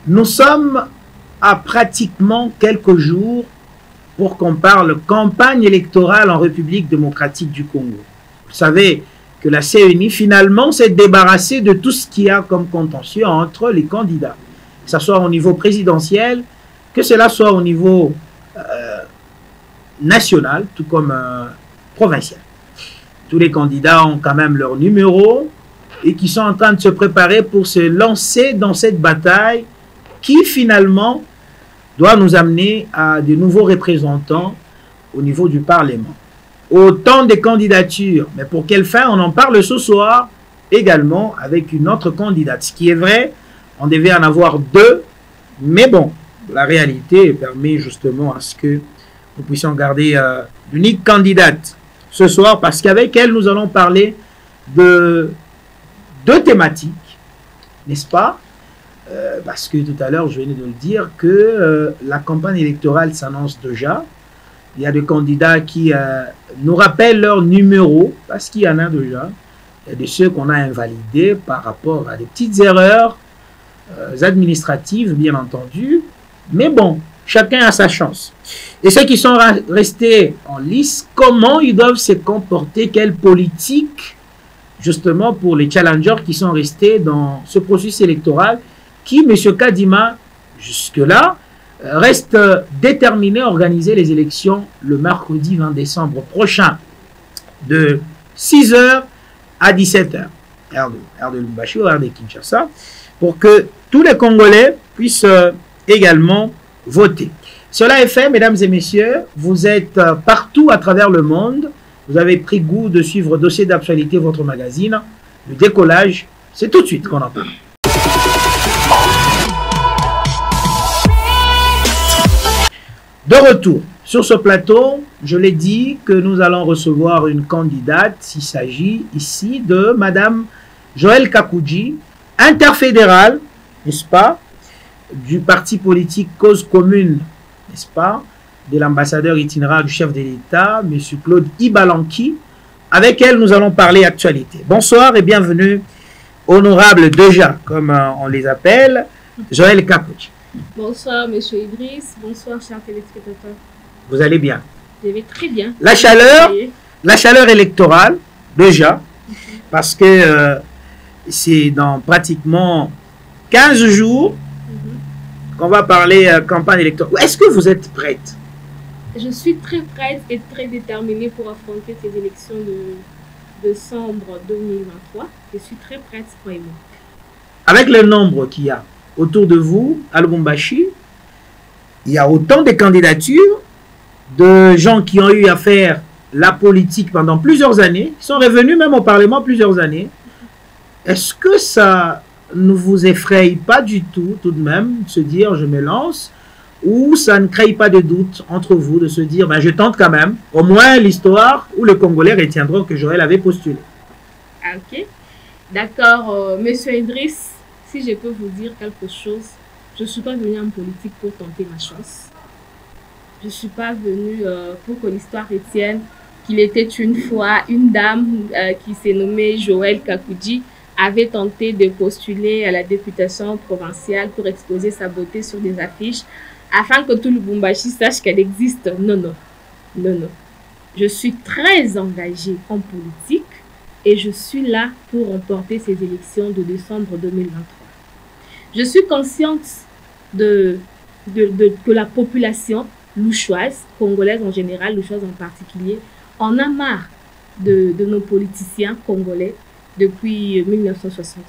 Nous sommes à pratiquement quelques jours pour qu'on parle campagne électorale en République démocratique du Congo. Vous savez que la CENI finalement s'est débarrassée de tout ce qu'il y a comme contentieux entre les candidats, que ce soit au niveau présidentiel, que cela soit au niveau national, tout comme provincial. Tous les candidats ont quand même leur numéro et qui sont en train de se préparer pour se lancer dans cette bataille qui finalement doit nous amener à de nouveaux représentants au niveau du Parlement. Autant de candidatures, mais pour quelle fin? On en parle ce soir également avec une autre candidate. Ce qui est vrai, on devait en avoir deux, mais bon, la réalité permet justement à ce que nous puissions garder l'unique candidate ce soir, parce qu'avec elle, nous allons parler de deux thématiques, n'est-ce pas? Parce que tout à l'heure, je venais de le dire, que la campagne électorale s'annonce déjà. Il y a des candidats qui nous rappellent leur numéro, parce qu'il y en a déjà. Il y a de ceux qu'on a invalidés par rapport à des petites erreurs administratives, bien entendu. Mais bon, chacun a sa chance. Et ceux qui sont restés en lice, comment ils doivent se comporter, quelle politique, justement, pour les challengers qui sont restés dans ce processus électoral, qui, M. Kadima, jusque-là, reste déterminé à organiser les élections le mercredi 20 décembre prochain, de 6h à 17h, heure de Lubumbashi, heure de Kinshasa, pour que tous les Congolais puissent également voter. Cela est fait, mesdames et messieurs, vous êtes partout à travers le monde, vous avez pris goût de suivre Dossier d'actualité, votre magazine, le décollage, c'est tout de suite qu'on en parle. De retour sur ce plateau, je l'ai dit que nous allons recevoir une candidate. Il s'agit ici de Madame Joëlle Kakouji, interfédérale, n'est-ce pas, du parti politique Cause Commune, n'est-ce pas, de l'ambassadeur itinérant du chef de l'État, M. Claude Ibalanki. Avec elle, nous allons parler actualité. Bonsoir et bienvenue, honorable déjà, comme on les appelle, Joëlle Kakouji. Bonsoir, M. Idriss. Bonsoir, chers téléspectateurs. Vous allez bien? Je vais très bien. La chaleur électorale, déjà, parce que c'est dans pratiquement 15 jours qu'on va parler campagne électorale. Est-ce que vous êtes prête? Je suis très prête et très déterminée pour affronter ces élections de décembre 2023. Je suis très prête, croyez-moi. Avec le nombre qu'il y a autour de vous, à Lubumbashi, il y a autant de candidatures de gens qui ont eu à faire la politique pendant plusieurs années, qui sont revenus même au Parlement plusieurs années. Est-ce que ça ne vous effraie pas du tout, tout de même, de se dire je me lance, ou ça ne crée pas de doute entre vous de se dire ben, je tente quand même, au moins l'histoire où les Congolais retiendront que Joël avait postulé? Ok, d'accord, Monsieur Idriss. Si je peux vous dire quelque chose, je ne suis pas venue en politique pour tenter ma chance. Je ne suis pas venue pour que l'histoire retienne qu'il était une fois une dame qui s'est nommée Joëlle Kakouji avait tenté de postuler à la députation provinciale pour exposer sa beauté sur des affiches afin que tout le Lubumbashi sache qu'elle existe. Non, non, non, non. Je suis très engagée en politique et je suis là pour remporter ces élections de décembre 2023. Je suis consciente que la population louchoise, congolaise en général, louchoise en particulier, en a marre de nos politiciens congolais depuis 1960.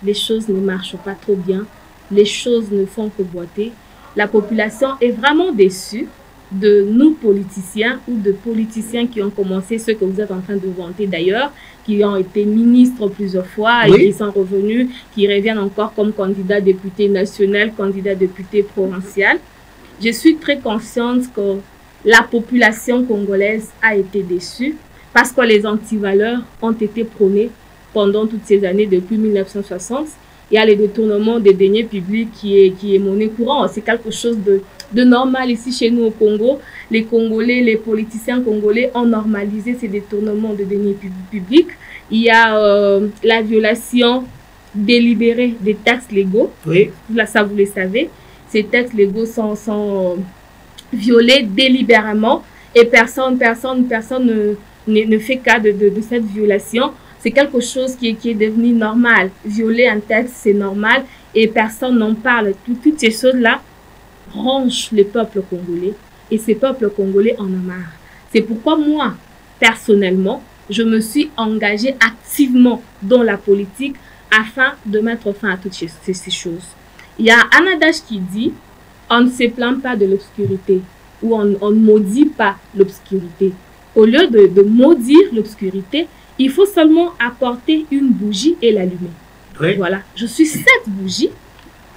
Les choses ne marchent pas trop bien, les choses ne font que boiter. La population est vraiment déçue de nous politiciens ou de politiciens qui ont commencé, ce que vous êtes en train de vanter d'ailleurs, qui ont été ministres plusieurs fois et qui sont revenus, qui reviennent encore comme candidat député national, candidat député provincial. Je suis très consciente que la population congolaise a été déçue parce que les antivaleurs ont été prônées pendant toutes ces années depuis 1960. Il y a le détournement des deniers publics qui est monnaie courante. C'est quelque chose de normal ici chez nous au Congo. Les Congolais, les politiciens congolais ont normalisé ces détournements de deniers publics. Il y a la violation délibéré des textes légaux. Oui. Là, ça, vous le savez. Ces textes légaux sont violés délibérément et personne ne fait cas de cette violation. C'est quelque chose qui est devenu normal. Violer un texte, c'est normal et personne n'en parle. Toutes ces choses-là rongent le peuple congolais et ces peuples congolais en ont marre. C'est pourquoi moi, personnellement, je me suis engagée activement dans la politique afin de mettre fin à toutes ces choses. Il y a un adage qui dit « On ne se plaint pas de l'obscurité » ou on ne maudit pas l'obscurité. Au lieu de maudire l'obscurité, il faut seulement apporter une bougie et l'allumer. Oui. Voilà, je suis cette bougie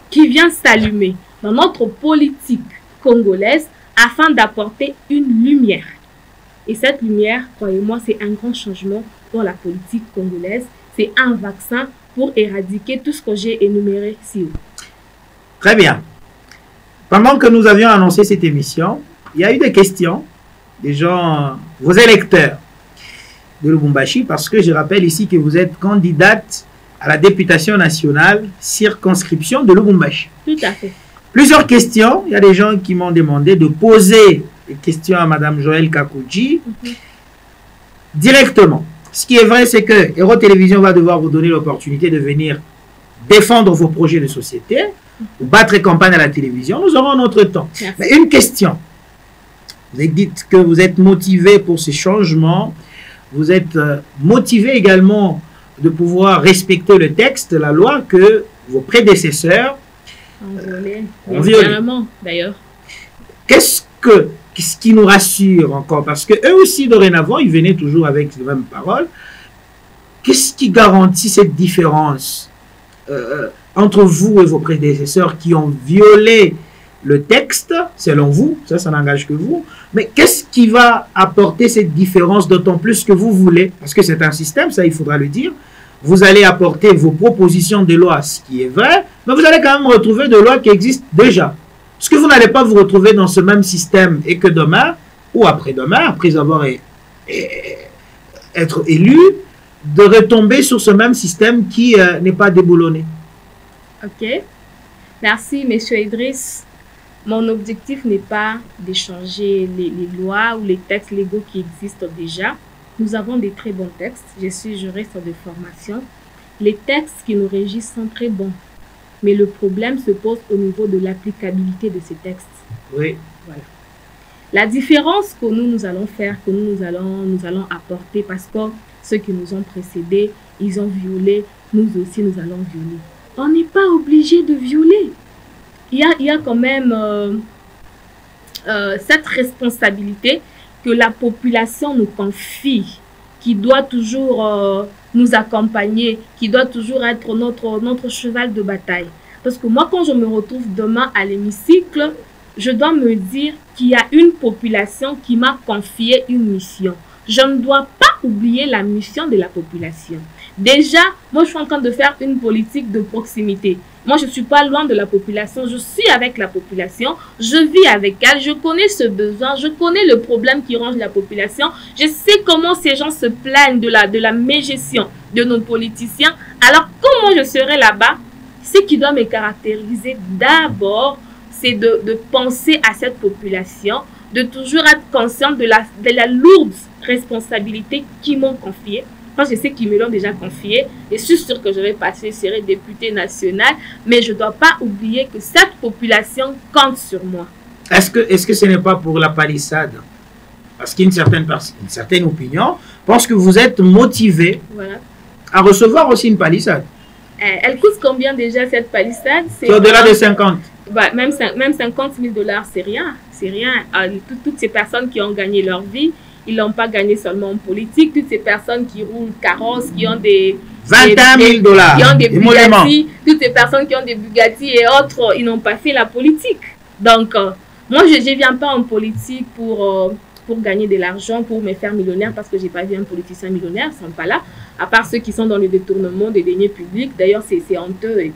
qui vient s'allumer dans notre politique congolaise afin d'apporter une lumière. Et cette lumière, croyez-moi, c'est un grand changement dans la politique congolaise. C'est un vaccin pour éradiquer tout ce que j'ai énuméré ici. Très bien. Pendant que nous avions annoncé cette émission, il y a eu des questions des gens, vos électeurs de Lubumbashi, parce que je rappelle ici que vous êtes candidate à la députation nationale circonscription de Lubumbashi. Tout à fait. Plusieurs questions. Il y a des gens qui m'ont demandé de poser des questions à Madame Joëlle Kakouji directement. Ce qui est vrai, c'est que Héros Télévision va devoir vous donner l'opportunité de venir défendre vos projets de société ou battre campagne à la télévision. Nous aurons notre temps. Merci. Mais une question. Vous dites que vous êtes motivé pour ces changements. Vous êtes motivé également de pouvoir respecter le texte, la loi que vos prédécesseurs ont violé. D'ailleurs. Qu'est-ce qui nous rassure encore? Parce que eux aussi, dorénavant, ils venaient toujours avec les mêmes paroles. Qu'est-ce qui garantit cette différence entre vous et vos prédécesseurs qui ont violé le texte, selon vous? Ça n'engage que vous. Mais qu'est-ce qui va apporter cette différence, d'autant plus que vous voulez, parce que c'est un système, ça il faudra le dire, vous allez apporter vos propositions de loi, ce qui est vrai, mais vous allez quand même retrouver des lois qui existent déjà. Parce que vous n'allez pas vous retrouver dans ce même système et que demain, ou après-demain, après avoir être élu, de retomber sur ce même système qui n'est pas déboulonné. Ok. Merci, Monsieur Idriss. Mon objectif n'est pas de changer les lois ou les textes légaux qui existent déjà. Nous avons des très bons textes. Je suis juriste de formation. Les textes qui nous régissent sont très bons. Mais le problème se pose au niveau de l'applicabilité de ces textes. Oui. Voilà. La différence que nous allons faire, que nous allons apporter, parce que ceux qui nous ont précédés, ils ont violé, nous aussi nous allons violer. On n'est pas obligé de violer. Il y a quand même cette responsabilité que la population nous confie, qui doit toujours nous accompagner, qui doit toujours être notre cheval de bataille. Parce que moi, quand je me retrouve demain à l'hémicycle, je dois me dire qu'il y a une population qui m'a confié une mission. Je ne dois pas oublier la mission de la population. Déjà, moi, je suis en train de faire une politique de proximité. Moi, je ne suis pas loin de la population. Je suis avec la population. Je vis avec elle. Je connais ce besoin. Je connais le problème qui ronge la population. Je sais comment ces gens se plaignent de la mégestion de nos politiciens. Alors, comment je serai là-bas? Ce qui doit me caractériser d'abord, c'est de penser à cette population, de toujours être consciente de la lourde responsabilité qu'ils m'ont confiée. Quand je sais qu'ils me l'ont déjà confié, et je suis sûre que je vais passer, je serai députée nationale, mais je ne dois pas oublier que cette population compte sur moi. Est-ce que ce n'est pas pour la palissade? Parce qu'une certaine opinion pense que vous êtes motivé à recevoir aussi une palissade. Elle coûte combien déjà cette palissade? C'est au-delà de 50. Bah, même 50 000 $, c'est rien. C'est rien. Toutes ces personnes qui ont gagné leur vie, ils n'ont pas gagné seulement en politique. Toutes ces personnes qui roulent carrosse, qui ont des 21 000 $. Qui ont des Bugatti, toutes ces personnes qui ont des Bugatti et autres, ils n'ont pas fait la politique. Donc, moi, je ne viens pas en politique pour gagner de l'argent, pour me faire millionnaire, parce que je n'ai pas vu un politicien millionnaire, ils ne sont pas là. À part ceux qui sont dans le détournement des deniers publics. D'ailleurs, c'est honteux et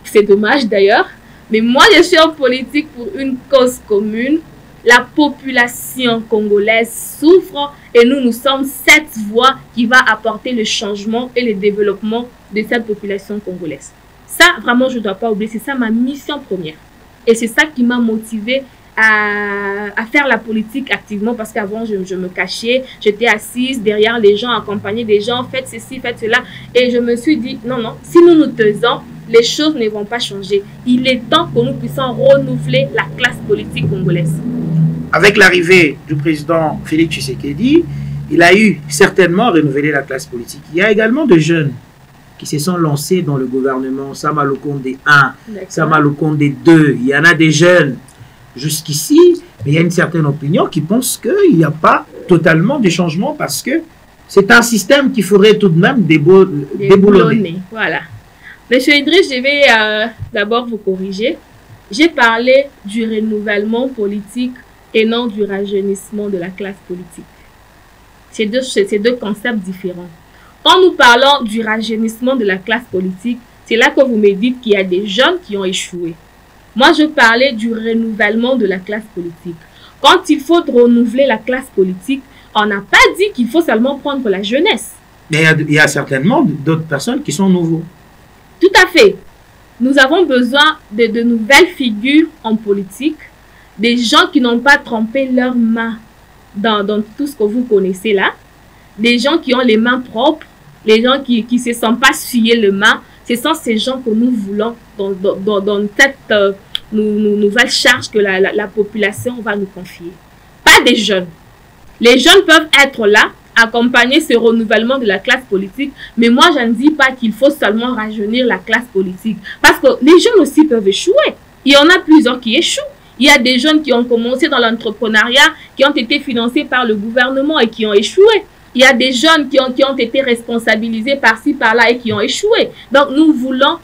c'est dommage d'ailleurs. Mais moi, je suis en politique pour une cause commune, La population congolaise souffre et nous sommes cette voix qui va apporter le changement et le développement de cette population congolaise. Ça, vraiment, je ne dois pas oublier. C'est ça ma mission première. Et c'est ça qui m'a motivée à faire la politique activement, parce qu'avant, je me cachais, j'étais assise derrière les gens, accompagnée des gens, faites ceci, faites cela. Et je me suis dit, non, non, si nous nous taisons, les choses ne vont pas changer. Il est temps que nous puissions renouveler la classe politique congolaise. Avec l'arrivée du président Félix Tshisekedi, il a eu certainement renouvelé la classe politique. Il y a également des jeunes qui se sont lancés dans le gouvernement, Sama Lukonde 1, Sama Lukonde 2. Il y en a des jeunes jusqu'ici, mais il y a une certaine opinion qui pense qu'il n'y a pas totalement de changement parce que c'est un système qu'il faudrait tout de même déboulonner. Voilà. Monsieur Idriss, je vais d'abord vous corriger. J'ai parlé du renouvellement politique et non du rajeunissement de la classe politique. C'est deux concepts différents. Quand nous parlons du rajeunissement de la classe politique, c'est là que vous me dites qu'il y a des jeunes qui ont échoué. Moi, je parlais du renouvellement de la classe politique. Quand il faut renouveler la classe politique, on n'a pas dit qu'il faut seulement prendre la jeunesse. Mais il y a certainement d'autres personnes qui sont nouveaux. Tout à fait. Nous avons besoin de nouvelles figures en politique, des gens qui n'ont pas trempé leurs mains dans tout ce que vous connaissez là, des gens qui ont les mains propres, les gens qui ne se sont pas essuyés les mains. Ce sont ces gens que nous voulons dans cette nouvelle charge que la population va nous confier. Pas des jeunes. Les jeunes peuvent être là, accompagner ce renouvellement de la classe politique, mais moi je ne dis pas qu'il faut seulement rajeunir la classe politique, parce que les jeunes aussi peuvent échouer. Il y en a plusieurs qui échouent. Il y a des jeunes qui ont commencé dans l'entrepreneuriat, qui ont été financés par le gouvernement et qui ont échoué. Il y a des jeunes qui ont été responsabilisés par-ci, par-là et qui ont échoué. Donc, nous voulons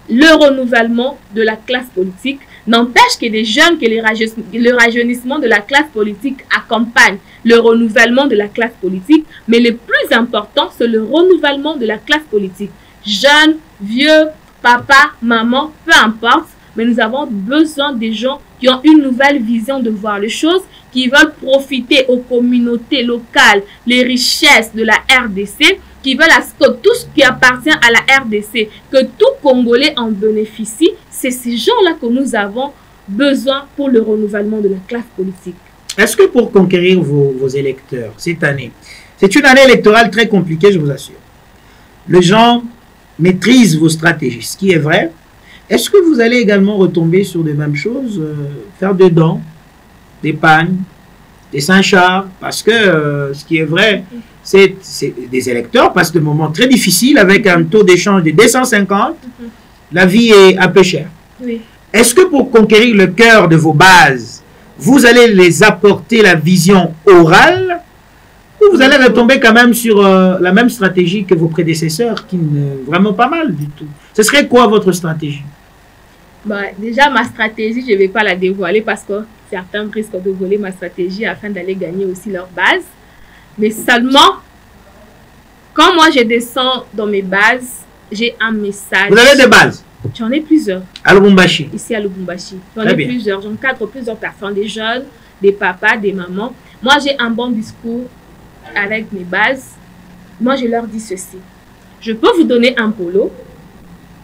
le renouvellement de la classe politique. N'empêche que des jeunes, que le rajeunissement de la classe politique accompagne le renouvellement de la classe politique. Mais le plus important, c'est le renouvellement de la classe politique. Jeunes, vieux, papa, maman, peu importe. Mais nous avons besoin des gens qui ont une nouvelle vision de voir les choses, qui veulent profiter aux communautés locales, les richesses de la RDC, qui veulent à ce que tout ce qui appartient à la RDC, que tout Congolais en bénéficie. C'est ces gens-là que nous avons besoin pour le renouvellement de la classe politique. Est-ce que pour conquérir vos électeurs cette année, c'est une année électorale très compliquée, je vous assure. Les gens maîtrisent vos stratégies, ce qui est vrai. Est-ce que vous allez également retomber sur les mêmes choses, faire des dons, des pagnes, des Saint-Charles? Parce que ce qui est vrai, c'est des électeurs passent des moments très difficiles avec un taux d'échange de 250. La vie est un peu chère. Oui. Est-ce que pour conquérir le cœur de vos bases, vous allez les apporter la vision orale ou vous allez retomber quand même sur la même stratégie que vos prédécesseurs, qui n'est vraiment pas mal du tout? Ce serait quoi votre stratégie? Déjà, ma stratégie, je ne vais pas la dévoiler parce que certains risquent de voler ma stratégie afin d'aller gagner aussi leur base. Mais seulement, quand moi je descends dans mes bases, j'ai un message. Vous avez des bases? J'en ai plusieurs. À Lubumbashi? Ici à Lubumbashi. J'en ai plusieurs. J'encadre plusieurs personnes, des jeunes, des papas, des mamans. Moi, j'ai un bon discours avec mes bases. Moi, je leur dis ceci. Je peux vous donner un polo.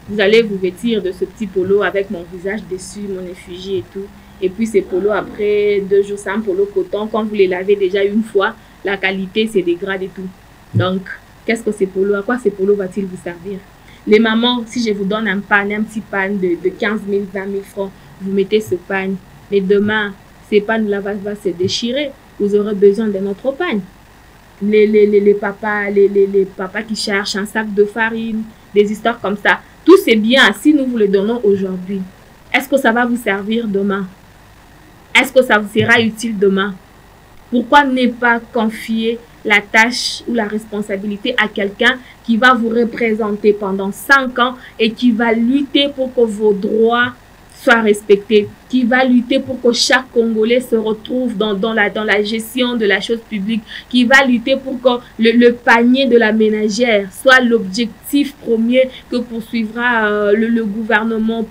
Vous allez vous vêtir de ce petit polo avec mon visage dessus, mon effigie et tout. Et puis ces polos, après 2 jours, c'est un polo coton. Quand vous les lavez déjà une fois, la qualité se dégrade et tout. Donc, qu'est-ce que ces polos? À quoi ces polos va-t-il vous servir? Les mamans, si je vous donne un petit pan de 15 000, 20 000 francs, vous mettez ce pan. Mais demain, ces pannes là va se déchirer. Vous aurez besoin d'un autre pan. Les papas qui cherchent un sac de farine, des histoires comme ça. Tout c'est bien si nous vous le donnons aujourd'hui. Est-ce que ça va vous servir demain? Est-ce que ça vous sera utile demain? Pourquoi ne pas confier la tâche ou la responsabilité à quelqu'un qui va vous représenter pendant 5 ans et qui va lutter pour que vos droits soient respectés, qui va lutter pour que chaque Congolais se retrouve dans la gestion de la chose publique, qui va lutter pour que le panier de la ménagère soit l'objectif premier que poursuivra le gouvernement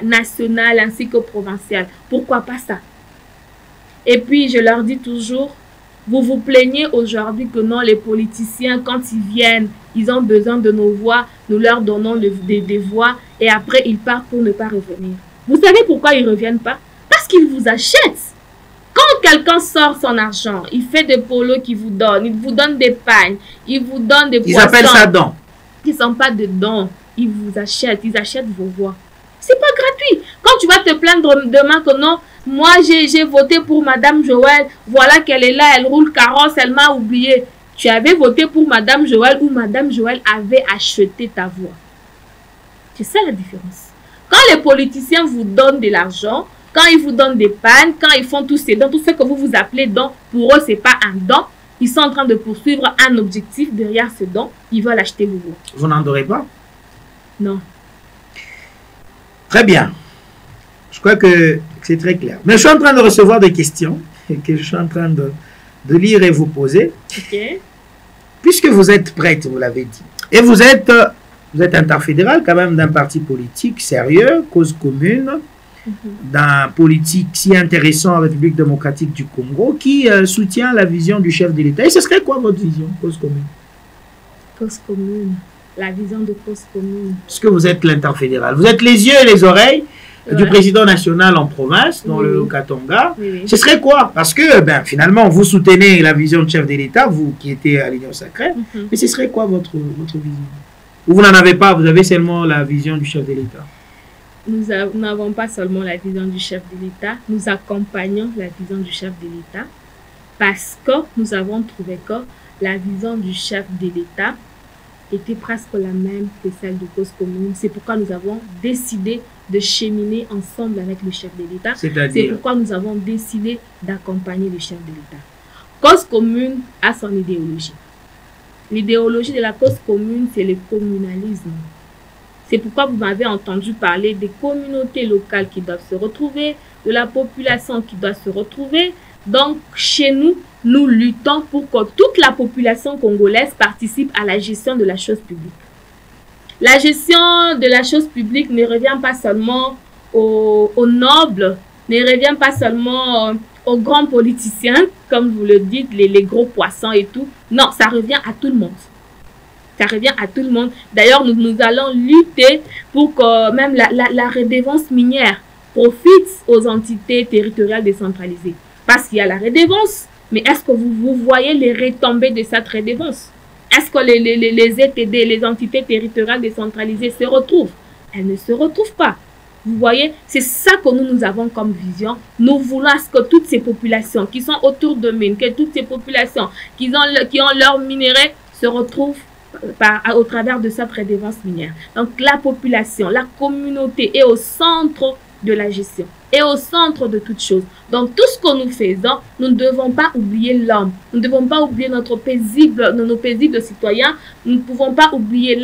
national ainsi que provincial. Pourquoi pas ça? Et puis, je leur dis toujours, vous vous plaignez aujourd'hui que non, les politiciens, quand ils viennent, ils ont besoin de nos voix, nous leur donnons des voix et après, ils partent pour ne pas revenir. Vous savez pourquoi ils ne reviennent pas? Parce qu'ils vous achètent. Quand quelqu'un sort son argent, il fait des polos qu'il vous donne, il vous donne des pagnes, il vous donne des poissons. Ils appellent ça dons. Ils ne sont pas de dons, ils vous achètent, ils achètent vos voix. C'est pas gratuit. Quand tu vas te plaindre demain que non, moi j'ai voté pour Madame Joël, voilà qu'elle est là, elle roule carrosse, elle m'a oublié. Tu avais voté pour Madame Joël ou Madame Joël avait acheté ta voix. C'est ça la différence. Quand les politiciens vous donnent de l'argent, quand ils vous donnent des pannes, quand ils font tous ces dons, tout ce que vous vous appelez don, pour eux, ce n'est pas un don. Ils sont en train de poursuivre un objectif derrière ce don. Ils veulent acheter vos voix. Vous n'en aurez pas? Non. Très bien. Je crois que c'est très clair. Mais je suis en train de recevoir des questions que je suis en train de lire et vous poser. Ok. Puisque vous êtes prête, vous l'avez dit, et vous êtes interfédéral quand même d'un parti politique sérieux, cause commune, d'un politique si intéressant en République démocratique du Congo, qui soutient la vision du chef de l'État. Et ce serait quoi votre vision, cause commune? Cause commune. La vision de cause commune. Parce que vous êtes l'interfédéral. Vous êtes les yeux et les oreilles du président national en province, dans le Katonga. Ce serait quoi? Parce que finalement, vous soutenez la vision du chef de l'État, vous qui étiez à l'Union sacrée. Mais ce serait quoi votre vision? Ou vous n'en avez pas, vous avez seulement la vision du chef de l'État? Nous n'avons pas seulement la vision du chef de l'État, nous accompagnons la vision du chef de l'État parce que nous avons trouvé que la vision du chef de l'État était presque la même que celle de cause commune. C'est pourquoi nous avons décidé de cheminer ensemble avec le chef de l'État. C'est pourquoi nous avons décidé d'accompagner le chef de l'État. Cause commune a son idéologie. L'idéologie de la cause commune, c'est le communalisme. C'est pourquoi vous m'avez entendu parler des communautés locales qui doivent se retrouver, de la population qui doit se retrouver. Donc, chez nous, nous luttons pour que toute la population congolaise participe à la gestion de la chose publique. La gestion de la chose publique ne revient pas seulement aux nobles, ne revient pas seulement aux grands politiciens, comme vous le dites, les gros poissons et tout. Non, ça revient à tout le monde. Ça revient à tout le monde. D'ailleurs, nous allons lutter pour que même la redevance minière profite aux entités territoriales décentralisées. Parce qu'il y a la redevance, mais est-ce que vous voyez les retombées de cette redevance? Est-ce que les ETD, les entités territoriales décentralisées se retrouvent? Elles ne se retrouvent pas. Vous voyez, c'est ça que nous avons comme vision. Nous voulons que toutes ces populations qui sont autour de mines, que toutes ces populations qui ont leur minerai se retrouvent au travers de cette redevance minière. Donc la population, la communauté est au centre de la gestion, est au centre de toute chose. Donc tout ce que nous faisons, nous ne devons pas oublier l'homme, nous ne devons pas oublier nos paisibles citoyens, nous ne pouvons pas oublier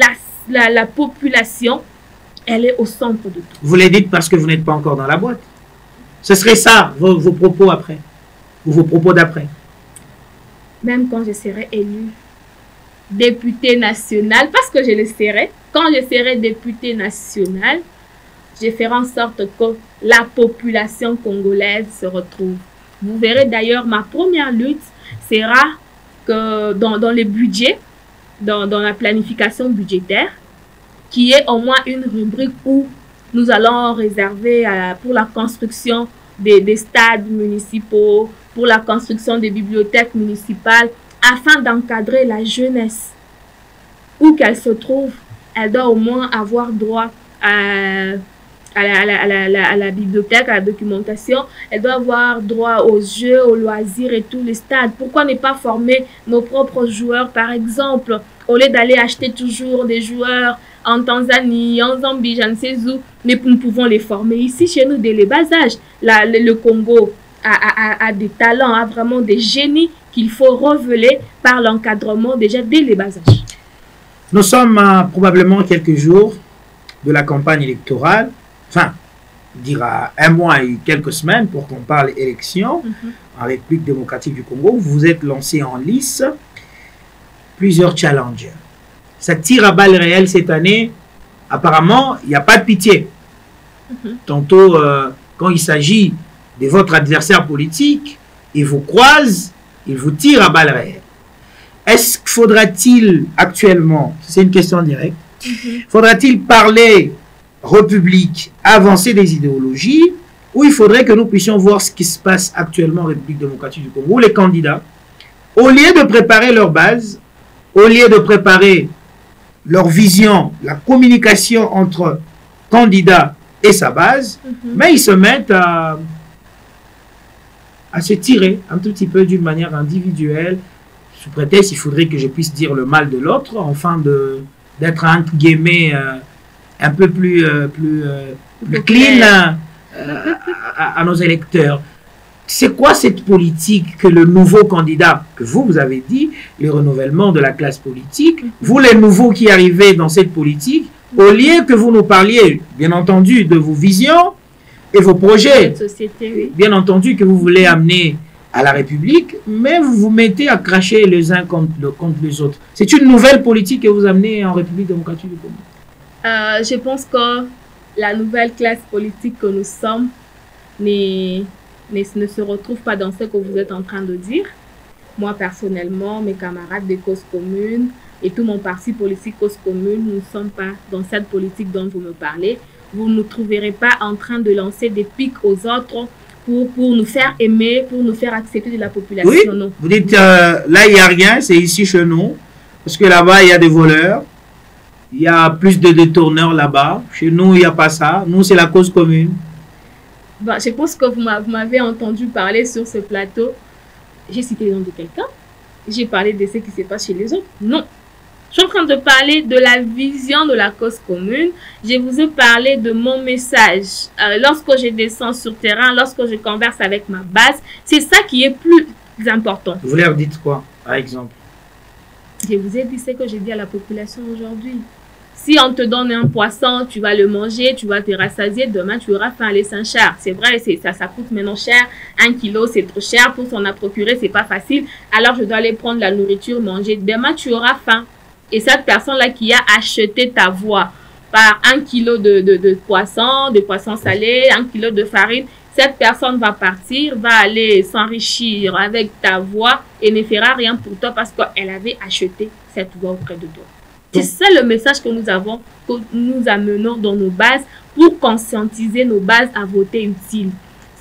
la population, elle est au centre de tout. Vous le dites parce que vous n'êtes pas encore dans la boîte. Ce serait ça, vos propos après, ou vos propos d'après. Même quand je serai élu député national, parce que je le serai, quand je serai député national, je ferai en sorte que la population congolaise se retrouve. Vous verrez d'ailleurs, ma première lutte sera que dans les budgets, dans la planification budgétaire, qui est au moins une rubrique où nous allons réserver pour la construction des stades municipaux, pour la construction des bibliothèques municipales, afin d'encadrer la jeunesse. Où qu'elle se trouve, elle doit au moins avoir droit à la bibliothèque, à la documentation. Elle doit avoir droit aux jeux, aux loisirs et tous les stades. Pourquoi ne pas former nos propres joueurs, par exemple, au lieu d'aller acheter toujours des joueurs en Tanzanie, en Zambie, je ne sais où, mais nous pouvons les former ici chez nous dès le bas âge. Le Congo a des talents, a vraiment des génies qu'il faut révéler par l'encadrement déjà dès les bas âges. Nous sommes à probablement quelques jours de la campagne électorale, enfin, on dira un mois et quelques semaines pour qu'on parle élection en République démocratique du Congo. Vous vous êtes lancé en lice plusieurs challenges. Ça tire à balles réelles cette année. Apparemment, il n'y a pas de pitié. Tantôt, quand il s'agit de votre adversaire politique, il vous croise, il vous tire à balles réelles. Est-ce qu'il faudra-t-il actuellement, c'est une question directe, faudra-t-il parler République, avancer des idéologies, ou il faudrait que nous puissions voir ce qui se passe actuellement en République démocratique du Congo, où les candidats, au lieu de préparer leur base, au lieu de préparer leur vision, la communication entre candidat et sa base, mais ils se mettent à se tirer un tout petit peu d'une manière individuelle, sous prétexte il faudrait que je puisse dire le mal de l'autre, afin d'être entre guillemets un peu plus clean à nos électeurs. C'est quoi cette politique que le nouveau candidat, que vous avez dit, le renouvellement de la classe politique, vous les nouveaux qui arrivez dans cette politique, au lieu que vous nous parliez, bien entendu, de vos visions et vos projets, société, bien entendu que vous voulez amener à la République, mais vous vous mettez à cracher les uns contre les autres. C'est une nouvelle politique que vous amenez en République démocratique du Congo. Je pense que la nouvelle classe politique que nous sommes ne se retrouve pas dans ce que vous êtes en train de dire. Moi, personnellement, mes camarades des causes communes et tout mon parti politique cause commune, nous ne sommes pas dans cette politique dont vous me parlez. Vous ne nous trouverez pas en train de lancer des pics aux autres pour nous faire aimer, pour nous faire accepter de la population. Oui, non. Vous dites, là, il n'y a rien, c'est ici chez nous, parce que là-bas, il y a des voleurs, il y a plus de détourneurs là-bas. Chez nous, il n'y a pas ça. Nous, c'est la cause commune. Bon, je pense que vous m'avez entendu parler sur ce plateau. J'ai cité le nom de quelqu'un. J'ai parlé de ce qui se passe chez les autres. Non. Je suis en train de parler de la vision de la cause commune. Je vous ai parlé de mon message. Lorsque je descends sur terrain, lorsque je converse avec ma base, c'est ça qui est plus important. Vous leur dites quoi, par exemple? Je vous ai dit ce que j'ai dit à la population aujourd'hui. Si on te donne un poisson, tu vas le manger, tu vas te rassasier, demain tu auras faim à l'Essaint-Char. C'est vrai, ça coûte maintenant cher. 1 kilo, c'est trop cher. Pour s'en procurer, c'est pas facile. Alors je dois aller prendre la nourriture, manger. Demain tu auras faim. Et cette personne-là qui a acheté ta voix par 1 kilo de poisson salé, 1 kilo de farine, cette personne va partir, va aller s'enrichir avec ta voix et ne fera rien pour toi parce qu'elle avait acheté cette voix auprès de toi. C'est ça le message que nous amenons dans nos bases pour conscientiser nos bases à voter utile.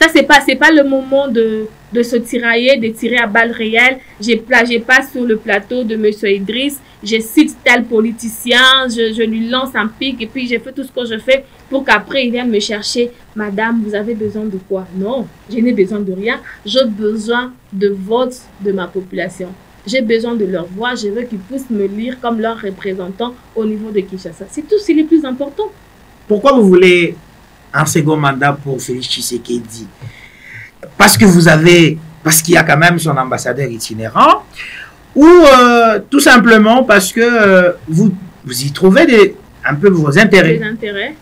Ça, c'est pas le moment de se tirailler, de tirer à balles réelles. Je passe sur le plateau de M. Idriss, je cite tel politicien, je lui lance un pic et puis je fais tout ce que je fais pour qu'après il vienne me chercher. Madame, vous avez besoin de quoi? Non, je n'ai besoin de rien. J'ai besoin de vote de ma population. J'ai besoin de leur voix. Je veux qu'ils puissent me lire comme leur représentant au niveau de Kinshasa. C'est tout, c'est le plus important. Pourquoi vous voulez un second mandat pour Félix Tshisekedi? Parce qu'il y a quand même son ambassadeur itinérant, ou tout simplement parce que vous y trouvez un peu vos intérêts. Des intérêts.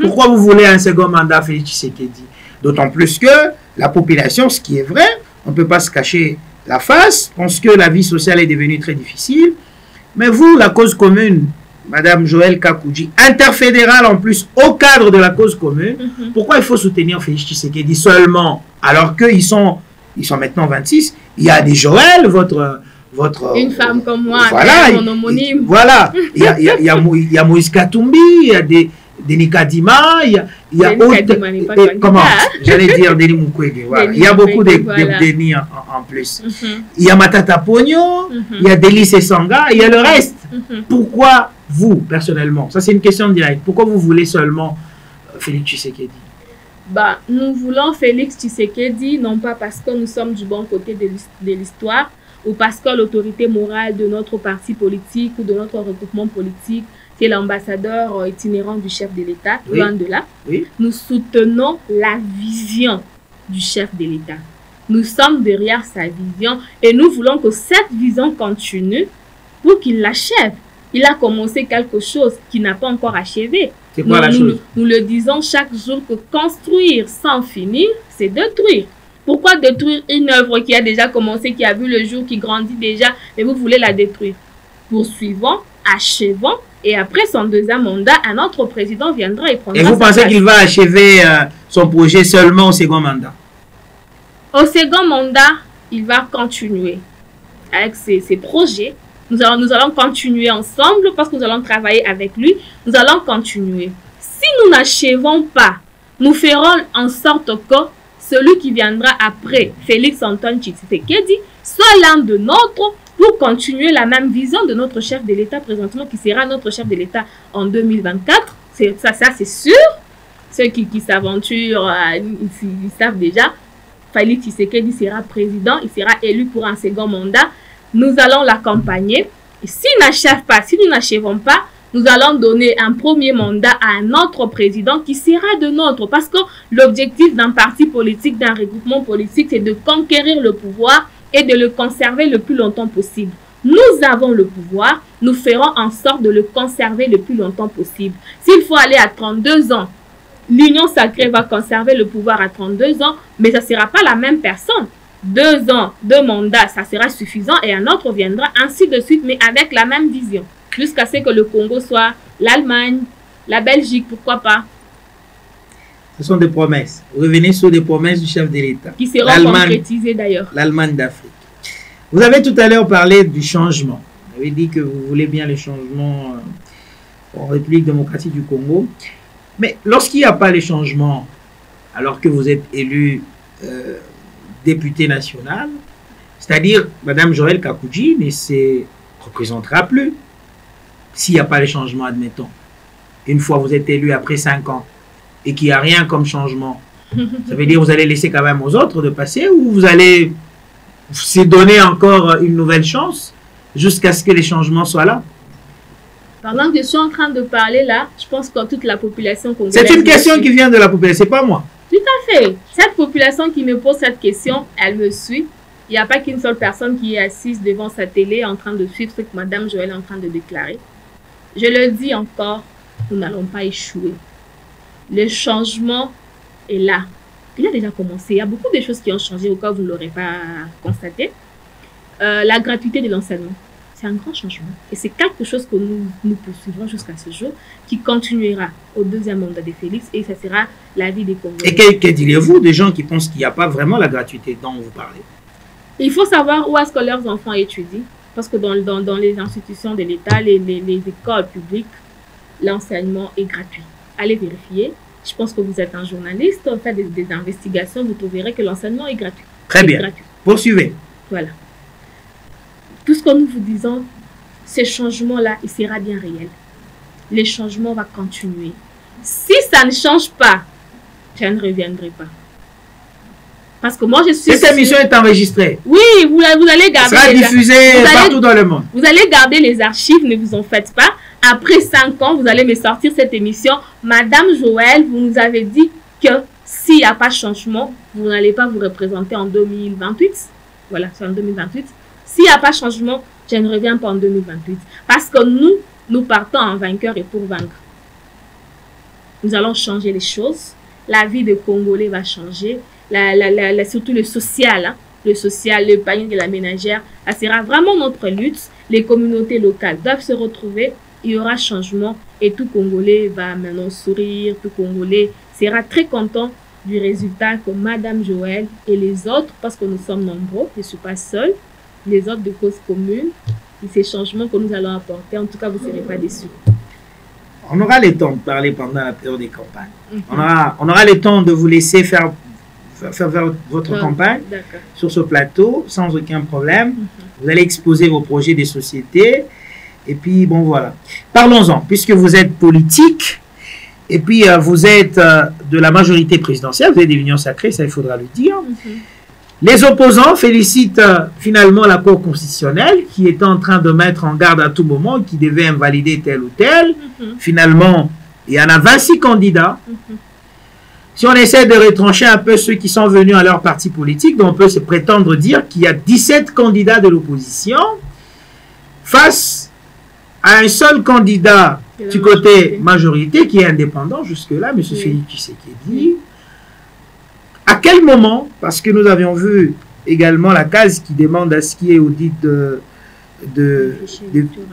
Pourquoi vous voulez un second mandat Félix Tshisekedi? D'autant plus que la population, ce qui est vrai, on ne peut pas se cacher la face, pense que la vie sociale est devenue très difficile. Mais vous, la cause commune, Madame Joëlle Kakoudji, interfédérale en plus au cadre de la cause commune, pourquoi il faut soutenir Félix Tshisekedi seulement alors qu'ils sont maintenant 26? Il y a des Joël, votre une femme comme moi, voilà, mon homonyme. Voilà, il y a Moïse Katumbi, il y a Denis Kadima, il y a comment j'allais dire Denis Mukwege, voilà. Il y a beaucoup de Denis en plus. Il y a Matata Pogno, il y a Delis Essanga, il y a le reste. Pourquoi vous, personnellement, ça c'est une question directe, pourquoi vous voulez seulement Félix Tshisekedi? Nous voulons Félix Tshisekedi, non pas parce que nous sommes du bon côté de l'histoire, ou parce que l'autorité morale de notre parti politique ou de notre regroupement politique, c'est l'ambassadeur itinérant du chef de l'État, loin de là. Nous soutenons la vision du chef de l'État. Nous sommes derrière sa vision et nous voulons que cette vision continue pour qu'il l'achève. Il a commencé quelque chose qu'il n'a pas encore achevé. C'est quoi la chose? Nous le disons chaque jour que construire sans finir, c'est détruire. Pourquoi détruire une œuvre qui a déjà commencé, qui a vu le jour, qui grandit déjà, mais vous voulez la détruire? Poursuivons, achevons, et après son deuxième mandat, un autre président viendra et prendra. Et vous pensez qu'il va achever son projet seulement au second mandat? Au second mandat, il va continuer avec ses projets. Nous allons continuer ensemble parce que nous allons travailler avec lui. Nous allons continuer. Si nous n'achevons pas, nous ferons en sorte que celui qui viendra après Félix Antoine Tshisekedi soit l'un de nôtres pour continuer la même vision de notre chef de l'État présentement, qui sera notre chef de l'État en 2024. Ça c'est sûr. Ceux qui s'aventurent, ils savent déjà. Félix Tshisekedi sera président, il sera élu pour un second mandat. Nous allons l'accompagner. Et si nous n'achevons pas, nous allons donner un premier mandat à un autre président qui sera de nôtre. Parce que l'objectif d'un parti politique, d'un regroupement politique, c'est de conquérir le pouvoir et de le conserver le plus longtemps possible. Nous avons le pouvoir, nous ferons en sorte de le conserver le plus longtemps possible. S'il faut aller à 32 ans, l'Union sacrée va conserver le pouvoir à 32 ans, mais ça ne sera pas la même personne. 2 ans, 2 mandats, ça sera suffisant et un autre viendra, ainsi de suite, mais avec la même vision. Jusqu'à ce que le Congo soit l'Allemagne, la Belgique, pourquoi pas. Ce sont des promesses. Vous revenez sur des promesses du chef de l'État. Qui seront concrétisées d'ailleurs. L'Allemagne d'Afrique. Vous avez tout à l'heure parlé du changement. Vous avez dit que vous voulez bien le changement en République démocratique du Congo. Mais lorsqu'il n'y a pas les changements, alors que vous êtes élu député national, c'est-à-dire Mme Joëlle Kakoudji ne se représentera plus s'il n'y a pas les changements, admettons. Une fois vous êtes élu après 5 ans et qu'il n'y a rien comme changement, ça veut dire que vous allez laisser quand même aux autres de passer ou vous allez se donner encore une nouvelle chance jusqu'à ce que les changements soient là? Pendant que je suis en train de parler là, je pense que toute la population congolaise... C'est une question qui vient de la population, c'est pas moi. Tout à fait. Cette population qui me pose cette question, elle me suit. Il n'y a pas qu'une seule personne qui est assise devant sa télé en train de suivre ce que Mme Joëlle est en train de déclarer. Je le dis encore, nous n'allons pas échouer. Le changement est là. Il a déjà commencé. Il y a beaucoup de choses qui ont changé au cas où vous ne l'aurez pas constaté. La gratuité de l'enseignement, c'est un grand changement. Et c'est quelque chose que nous poursuivrons jusqu'à ce jour, qui continuera au deuxième mandat de Félix, et ça sera la vie des Congolais. Et que diriez-vous des gens qui pensent qu'il n'y a pas vraiment la gratuité dont vous parlez? Il faut savoir où est-ce que leurs enfants étudient. Parce que dans les institutions de l'État, les écoles publiques, l'enseignement est gratuit. Allez vérifier. Je pense que vous êtes un journaliste, faites des investigations, vous trouverez que l'enseignement est gratuit. Très bien. Gratuit. Poursuivez. Voilà. Tout ce que nous vous disons, ce changement-là, il sera bien réel. Les changements vont continuer. Si ça ne change pas, je ne reviendrai pas. Parce que moi, je suis... Cette émission est enregistrée. Oui, vous allez garder... Ça sera diffusé partout dans le monde. Vous allez garder les archives, ne vous en faites pas. Après 5 ans, vous allez me sortir cette émission. Madame Joëlle, vous nous avez dit que s'il n'y a pas de changement, vous n'allez pas vous représenter en 2028. Voilà, c'est en 2028. S'il n'y a pas de changement, je ne reviens pas en 2028. Parce que nous partons en vainqueur et pour vaincre. Nous allons changer les choses. La vie des Congolais va changer. Surtout le social, hein. Le social, le panier de la ménagère, ça sera vraiment notre lutte. Les communautés locales doivent se retrouver. Il y aura changement et tout Congolais va maintenant sourire. Tout Congolais sera très content du résultat que Madame Joëlle et les autres, parce que nous sommes nombreux, je ne suis pas seule, les autres de cause commune, et ces changements que nous allons apporter, en tout cas, vous ne serez pas déçus. On aura le temps de parler pendant la période des campagnes. On aura le temps de vous laisser faire votre campagne sur ce plateau sans aucun problème. Vous allez exposer vos projets des sociétés. Et puis, bon, voilà. Parlons-en, puisque vous êtes politique, et puis vous êtes de la majorité présidentielle, vous êtes de l'Union sacrée, ça il faudra le dire. Les opposants félicitent finalement la Cour constitutionnelle qui est en train de mettre en garde à tout moment, qui devait invalider tel ou tel. Finalement, il y en a 26 candidats. Si on essaie de retrancher un peu ceux qui sont venus à leur parti politique, donc on peut se prétendre dire qu'il y a 17 candidats de l'opposition face à un seul candidat du côté majorité qui est indépendant jusque-là, M. Félix Tshisekedi. À quel moment, parce que nous avions vu également la case qui demande à ce qu'il y ait audit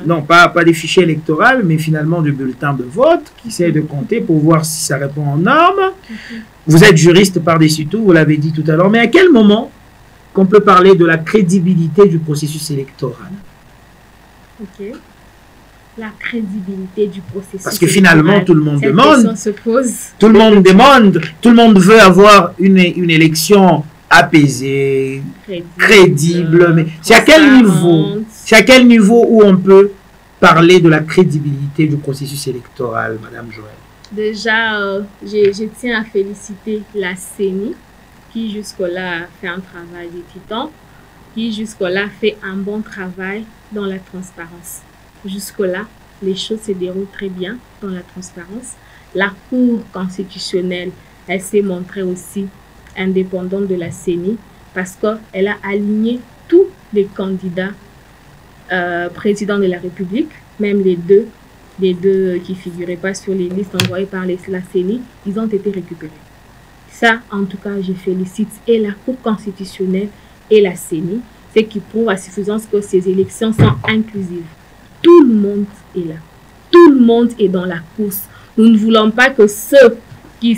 non, pas des fichiers électoraux, mais finalement du bulletin de vote, qui essaie de compter pour voir si ça répond aux normes. Vous êtes juriste par-dessus tout, vous l'avez dit tout à l'heure, mais à quel moment qu'on peut parler de la crédibilité du processus électoral? Ok. La crédibilité du processus. Parce que finalement, tout le monde demande. Se pose. Tout le monde demande, tout le monde veut avoir une élection apaisée, crédible. Mais c'est à quel niveau où on peut parler de la crédibilité du processus électoral, Madame Joëlle? Déjà, je tiens à féliciter la CENI qui jusque-là a fait un travail de titan, qui jusque-là fait un bon travail dans la transparence. Jusque-là, les choses se déroulent très bien dans la transparence. La Cour constitutionnelle, elle s'est montrée aussi indépendante de la CENI parce qu'elle a aligné tous les candidats présidents de la République, même les deux qui ne figuraient pas sur les listes envoyées par la CENI, ils ont été récupérés. Ça, en tout cas, je félicite et la Cour constitutionnelle et la CENI, ce qui prouve à suffisance que ces élections sont inclusives. Tout le monde est là. Tout le monde est dans la course. Nous ne voulons pas que ceux qui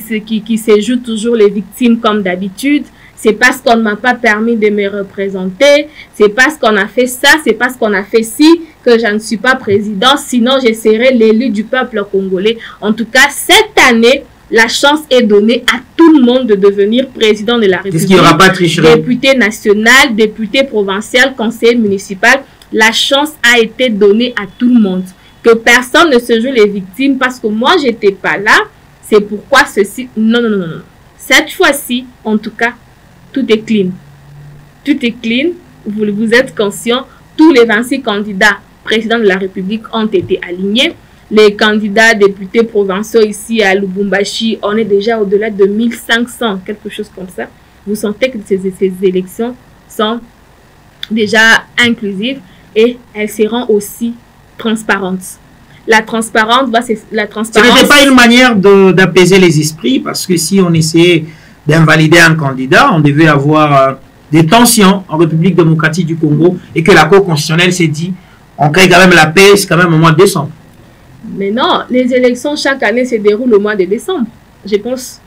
se jouent toujours les victimes comme d'habitude, c'est parce qu'on ne m'a pas permis de me représenter, c'est parce qu'on a fait ça, c'est parce qu'on a fait ci, que je ne suis pas président, sinon je serai l'élu du peuple congolais. En tout cas, cette année, la chance est donnée à tout le monde de devenir président de la République. Est-ce qu'il n'y aura pas de tricherie? Député national, député provincial, conseiller municipal. La chance a été donnée à tout le monde. Que personne ne se joue les victimes parce que moi, je n'étais pas là. C'est pourquoi ceci... Non. Cette fois-ci, en tout cas, tout est clean. Tout est clean. Vous êtes conscients. Tous les 26 candidats présidents de la République ont été alignés. Les candidats députés provinciaux ici à Lubumbashi, on est déjà au-delà de 1500, quelque chose comme ça. Vous sentez que ces élections sont déjà inclusives et elles seront aussi transparentes. La transparence, Ce n'était pas une manière d'apaiser les esprits, parce que si on essayait d'invalider un candidat, on devait avoir des tensions en République démocratique du Congo, et que la Cour constitutionnelle s'est dit, on crée quand même la paix, c'est quand même au mois de décembre. Mais non, les élections chaque année se déroulent au mois de décembre, je pense.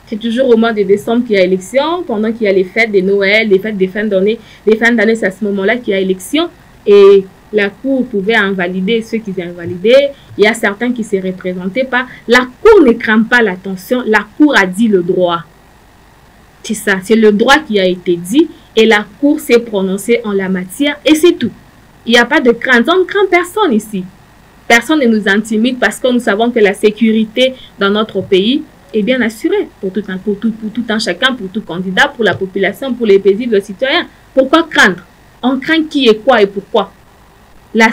C'est toujours au mois de décembre qu'il y a élection, pendant qu'il y a les fêtes de Noël, les fêtes des fins d'année. Les fins d'année, c'est à ce moment-là qu'il y a élection. Et la Cour pouvait invalider ceux qui invalidaient. Il y a certains qui ne se représentaient pas. La Cour ne craint pas l'attention. La Cour a dit le droit. C'est ça, c'est le droit qui a été dit. Et la Cour s'est prononcée en la matière. Et c'est tout. Il n'y a pas de crainte. On ne craint personne ici. Personne ne nous intimide parce que nous savons que la sécurité dans notre pays est bien assurée pour tout un chacun, pour tout candidat, pour la population, pour les paisibles citoyens. Pourquoi craindre? On craint qui et quoi et pourquoi? La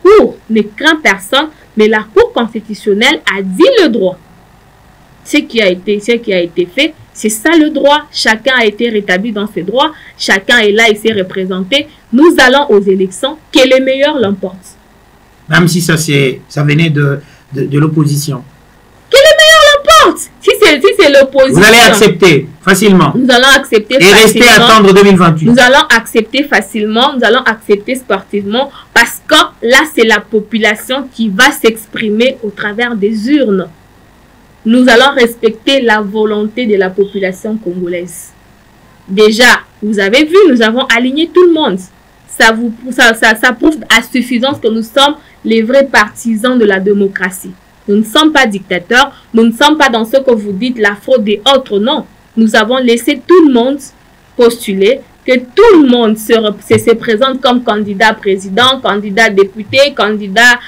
Cour ne craint personne, mais la Cour constitutionnelle a dit le droit. Ce qui a été fait, c'est ça le droit. Chacun a été rétabli dans ses droits. Chacun est là et s'est représenté. Nous allons aux élections. Que le meilleur l'emporte. Même si ça venait de l'opposition. Que le meilleur l'emporte. Si c'est l'opposition. Vous allez accepter facilement. Nous allons accepter facilement. Et rester à attendre 2028. Nous allons accepter facilement. Nous allons accepter sportivement. Parce que là, c'est la population qui va s'exprimer au travers des urnes. Nous allons respecter la volonté de la population congolaise. Déjà, vous avez vu, nous avons aligné tout le monde. Ça prouve à suffisance que nous sommes les vrais partisans de la démocratie. Nous ne sommes pas dictateurs, nous ne sommes pas dans ce que vous dites la faute des autres, non. Nous avons laissé tout le monde postuler, que tout le monde se présente comme candidat président, candidat député, candidat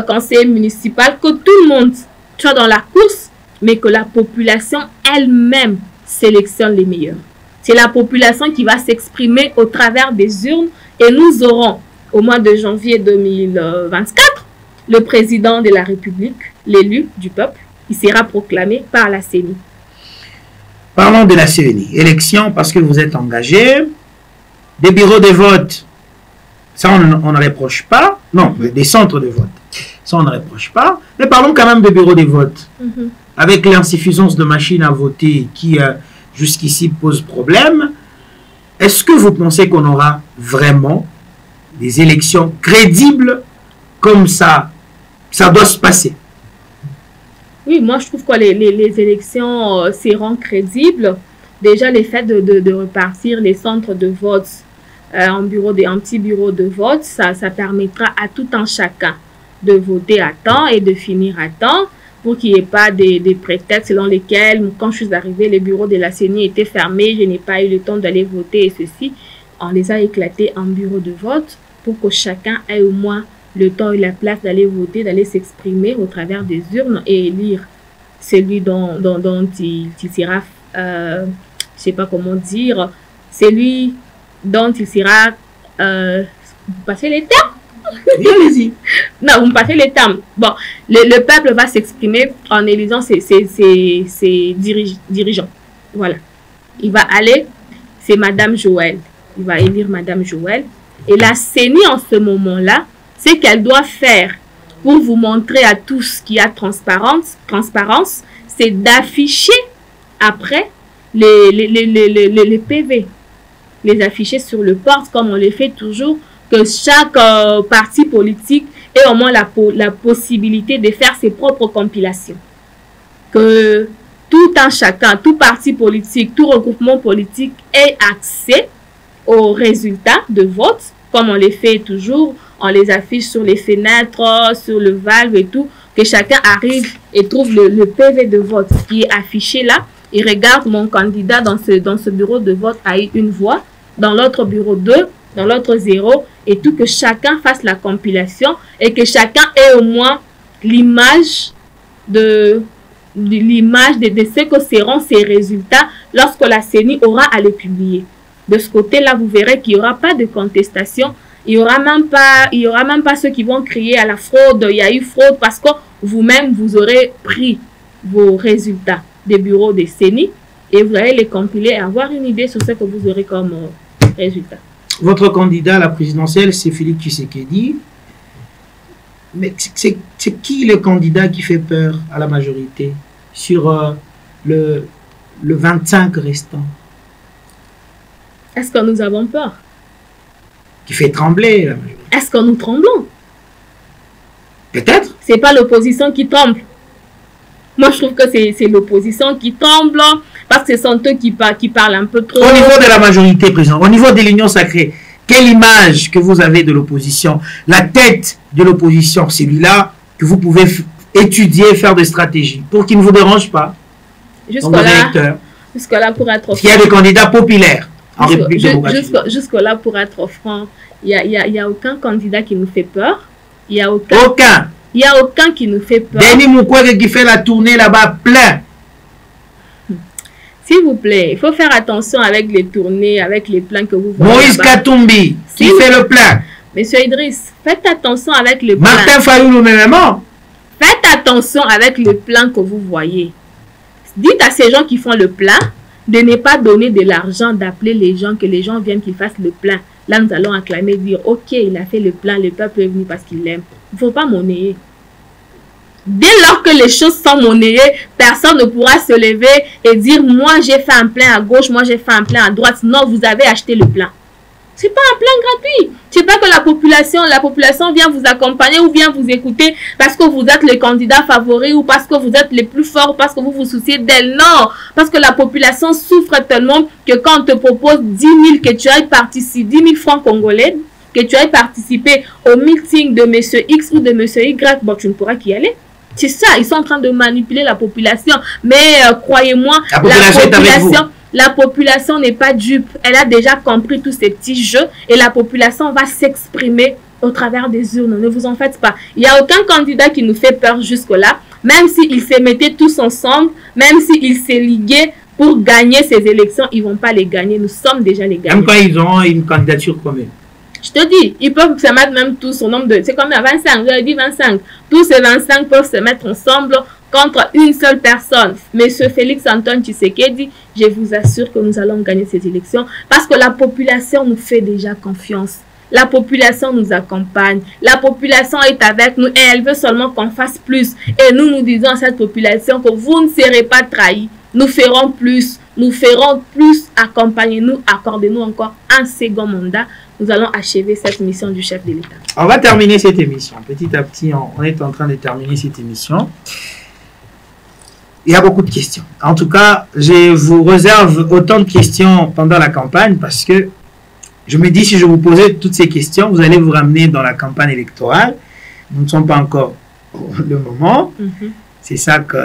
conseiller municipal, que tout le monde soit dans la course, mais que la population elle-même sélectionne les meilleurs. C'est la population qui va s'exprimer au travers des urnes et nous aurons au mois de janvier 2024 le président de la République, l'élu du peuple, il sera proclamé par la CENI. Parlons de la CENI. Élection parce que vous êtes engagé. Des bureaux de vote, ça on ne reproche pas. Non, des centres de vote, ça on ne reproche pas. Mais parlons quand même des bureaux de vote. Avec l'insuffisance de machines à voter qui jusqu'ici pose problème, est-ce que vous pensez qu'on aura vraiment des élections crédibles comme ça doit se passer? Oui, moi je trouve que les élections seront crédibles. Déjà, le fait de repartir les centres de vote en petit bureau de vote, ça permettra à tout un chacun de voter à temps et de finir à temps pour qu'il n'y ait pas des prétextes selon lesquels, quand je suis arrivée, les bureaux de la CENI étaient fermés, je n'ai pas eu le temps d'aller voter et ceci. On les a éclatés en bureau de vote pour que chacun ait au moins le temps et la place d'aller voter, d'aller s'exprimer au travers des urnes et élire celui dont il sera, je ne sais pas comment dire, celui dont il sera, vous passez les termes? Allez-y. Non, vous me passez les termes. Bon, le peuple va s'exprimer en élisant ses dirigeants. Voilà. Il va aller, c'est Madame Joël. Il va élire Madame Joël. Et la CENI, en ce moment-là, c'est qu'elle doit faire pour vous montrer à tous qu'il y a transparence, c'est d'afficher après les PV. Les afficher sur le porte comme on le fait toujours, que chaque parti politique ait au moins la possibilité de faire ses propres compilations. Que tout un chacun, tout parti politique, tout regroupement politique ait accès aux résultats de vote, comme on les fait toujours, on les affiche sur les fenêtres, sur le valve et tout, que chacun arrive et trouve le PV de vote qui est affiché là. Il regarde mon candidat dans ce bureau de vote a eu une voix, dans l'autre bureau 2, dans l'autre 0, et tout, que chacun fasse la compilation et que chacun ait au moins l'image de ce que seront ces résultats lorsque la CENI aura à les publier. De ce côté-là, vous verrez qu'il n'y aura pas de contestation. Il n'y aura même pas ceux qui vont crier à la fraude. Il y a eu fraude parce que vous-même, vous aurez pris vos résultats des bureaux des CENI et vous allez les compiler et avoir une idée sur ce que vous aurez comme résultat. Votre candidat à la présidentielle, c'est Félix Tshisekedi. Mais c'est qui le candidat qui fait peur à la majorité sur le 25 restant? Est-ce que nous avons peur? Qui fait trembler la majorité. Est-ce que nous tremblons? Peut-être. C'est pas l'opposition qui tremble. Moi, je trouve que c'est l'opposition qui tremble parce que ce sont eux qui parlent un peu trop. Au niveau de la majorité, président, au niveau de l'Union sacrée, quelle image que vous avez de l'opposition? La tête de l'opposition, celui-là que vous pouvez étudier, faire des stratégies pour qu'il ne vous dérange pas. Jusque-là, pour être franc. Il y a des candidats populaires en République démocratique. Jusque-là, pour être franc, il n'y a aucun candidat qui nous fait peur. Il n'y a aucun. Il n'y a aucun qui nous fait peur. Denis Mukwege qui fait la tournée là-bas plein. S'il vous plaît, il faut faire attention avec les tournées, avec les plans que vous voyez. Moïse Katumbi qui fait le plein. Monsieur Idriss, faites attention avec le plan. Martin Fayoulou même. Faites attention avec le plan que vous voyez. Dites à ces gens qui font le plan de ne pas donner de l'argent, d'appeler les gens, que les gens viennent qu'ils fassent le plan. Là, nous allons acclamer, dire, ok, il a fait le plan, le peuple est venu parce qu'il l'aime. Il ne faut pas monnayer. Dès lors que les choses sont monnayées, personne ne pourra se lever et dire, moi j'ai fait un plan à gauche, moi j'ai fait un plan à droite. Non, vous avez acheté le plan. C'est pas un plan gratuit. C'est pas que la population vient vous accompagner ou vient vous écouter parce que vous êtes le candidat favori ou parce que vous êtes les plus forts ou parce que vous vous souciez d'elle. Non, parce que la population souffre tellement que quand on te propose 10 000 que tu ailles participer, 10 000 francs congolais, que tu ailles participer au meeting de monsieur X ou de monsieur Y, bon, tu ne pourras qu'y aller. C'est ça, ils sont en train de manipuler la population. Mais croyez-moi, la population n'est pas dupe. Elle a déjà compris tous ces petits jeux et la population va s'exprimer au travers des urnes. Ne vous en faites pas. Il n'y a aucun candidat qui nous fait peur jusque-là. Même s'ils se mettaient tous ensemble, même s'ils se liguaient pour gagner ces élections, ils ne vont pas les gagner. Nous sommes déjà les gagnants. Même quand ils ont une candidature commune. Je te dis, ils peuvent se mettre même tous au nombre de... C'est comme à 25, j'avais dit 25. Tous ces 25 peuvent se mettre ensemble contre une seule personne. Monsieur Félix Antoine Tshisekedi, je vous assure que nous allons gagner ces élections parce que la population nous fait déjà confiance. La population nous accompagne. La population est avec nous et elle veut seulement qu'on fasse plus. Et nous disons à cette population que vous ne serez pas trahis. Nous ferons plus. nous ferons plus, accompagnez-nous, accordez-nous encore un second mandat. Nous allons achever cette mission du chef de l'État. On va terminer cette émission. Petit à petit, on est en train de terminer cette émission. Il y a beaucoup de questions. En tout cas, je vous réserve autant de questions pendant la campagne parce que je me dis, si je vous posais toutes ces questions, vous allez vous ramener dans la campagne électorale. Nous ne sommes pas encore le moment. C'est ça que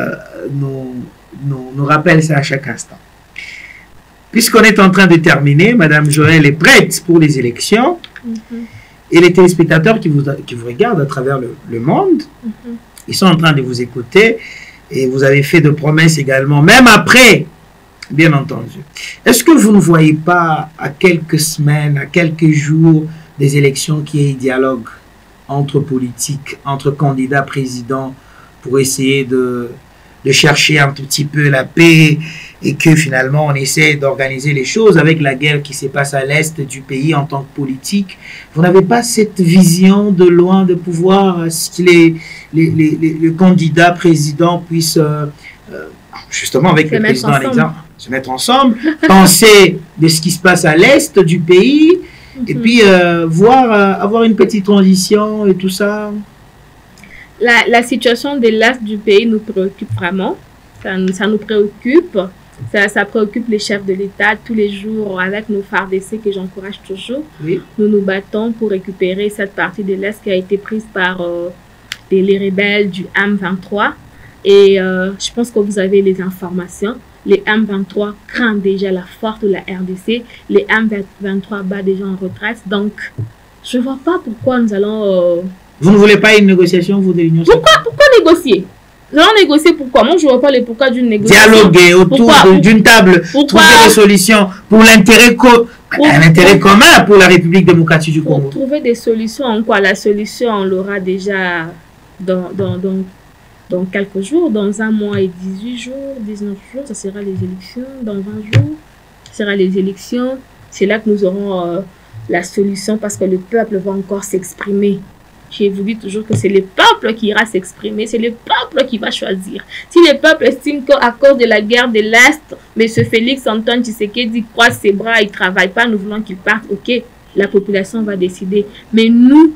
nous rappelle ça à chaque instant. Puisqu'on est en train de terminer, Madame Joëlle est prête pour les élections. Et les téléspectateurs qui vous regardent à travers le monde, ils sont en train de vous écouter. Et vous avez fait de promesses également, même après, bien entendu. Est-ce que vous ne voyez pas à quelques semaines, à quelques jours des élections qu'il y ait un dialogue entre politiques, entre candidats présidents pour essayer de chercher un tout petit peu la paix et que finalement on essaie d'organiser les choses avec la guerre qui se passe à l'est du pays en tant que politique? Vous n'avez pas cette vision de loin de pouvoir ce que les candidats présidents puissent justement avec le président à l'exemple se mettre ensemble, penser de ce qui se passe à l'est du pays et puis avoir une petite transition et tout ça? La situation de l'est du pays nous préoccupe vraiment. Ça nous préoccupe. Ça préoccupe les chefs de l'État tous les jours avec nos phares d'essai que j'encourage toujours. Oui. Nous nous battons pour récupérer cette partie de l'Est qui a été prise par les rebelles du M23. Et je pense que vous avez les informations. Les M23 craignent déjà la force de la RDC. Les M23 battent déjà en retraite. Donc, je ne vois pas pourquoi nous allons... Vous ne voulez pas une négociation, vous, de l'Union sociale? Pourquoi négocier? Nous allons négocier pourquoi? Moi, je ne vois pas le pourquoi d'une négociation. Dialoguer autour d'une table, trouver des solutions pour l'intérêt commun pour la République démocratique du Congo. Pour trouver des solutions en quoi? La solution, on l'aura déjà dans quelques jours, dans 1 mois et 18 jours, 19 jours, ça sera les élections. Dans 20 jours, ce sera les élections. C'est là que nous aurons la solution parce que le peuple va encore s'exprimer. Je vous dis toujours que c'est le peuple qui ira s'exprimer, c'est le peuple qui va choisir. Si le peuple estime qu'à cause de la guerre de l'Est, M. Félix Antoine Tshisekedi croise ses bras, il ne travaille pas, nous voulons qu'il parte, ok, la population va décider. Mais nous